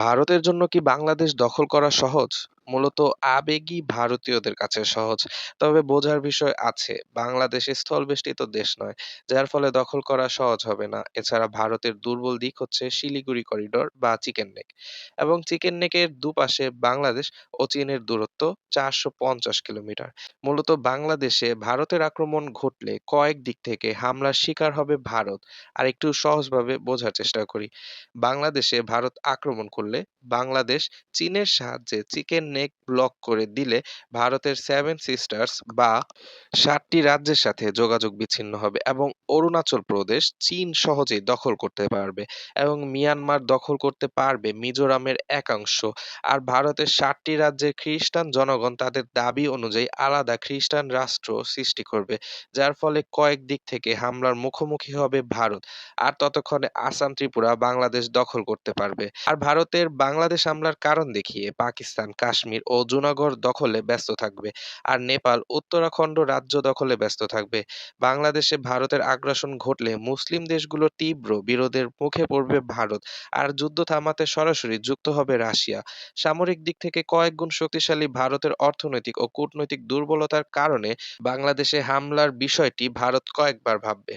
ভারতের জন্য কি বাংলাদেশ দখল করা সহজ? মূলত আবেগী ভারতীয়দের কাছে সহজ। তবে বোঝার বিষয় আছে। বাংলাদেশ স্থলবেষ্টিত দেশ নয়, যার ফলে দখল করা সহজ হবে না। এছাড়া ভারতের দুর্বল দিক হচ্ছে শিলিগুড়ি করিডোর বা চিকেন নেক। এবং চিকেন নেকের দুপাশে বাংলাদেশ ও চীনের দূরত্ব ৪৫০ কিলোমিটার। মূলত বাংলাদেশে ভারতের আক্রমণ ঘটলে কয়েক দিক থেকে হামলার শিকার হবে ভারত। আর একটু সহজভাবে বোঝার চেষ্টা করি। বাংলাদেশে ভারত আক্রমণ করলে বাংলাদেশ চীনের সাহায্যে চিকেন নেক ব্লক করে দিলে ভারতের সেভেন সিস্টার্স বা ৭টি রাজ্যের সাথে যোগাযোগ বিচ্ছিন্ন হবে এবং অরুণাচল প্রদেশ চীন সহজেই দখল করতে পারবে এবং মিয়ানমার দখল করতে পারবে মিজোরামের একাংশ। আর ভারতের ৭টি রাজ্যের খ্রিস্টান জনগণ তাদের দাবি অনুযায়ী আলাদা খ্রিস্টান রাষ্ট্র সৃষ্টি করবে, যার ফলে কয়েক দিক থেকে হামলার মুখোমুখি হবে ভারত। আর ততক্ষণে আসাম ত্রিপুরা বাংলাদেশ দখল করতে পারবে। আর ভারতের বাংলাদেশ হামলার কারণ দেখিয়ে পাকিস্তান কাশ্মীর ও জুনাগড় দখলে ব্যস্ত থাকবে। আর নেপাল উত্তরাখণ্ড রাজ্য দখলে ব্যস্ত থাকবে। বাংলাদেশে ভারতের আগ্রাসন ঘটলে মুসলিম দেশগুলোর তীব্র বিরোধের মুখে পড়বে ভারত। আর যুদ্ধ থামাতে সরাসরি যুক্ত হবে রাশিয়া। সামরিক দিক থেকে কয়েক গুণ শক্তিশালী ভারতের অর্থনৈতিক ও কূটনৈতিক দুর্বলতার কারণে বাংলাদেশে হামলার বিষয়টি ভারত কয়েকবার ভাববে।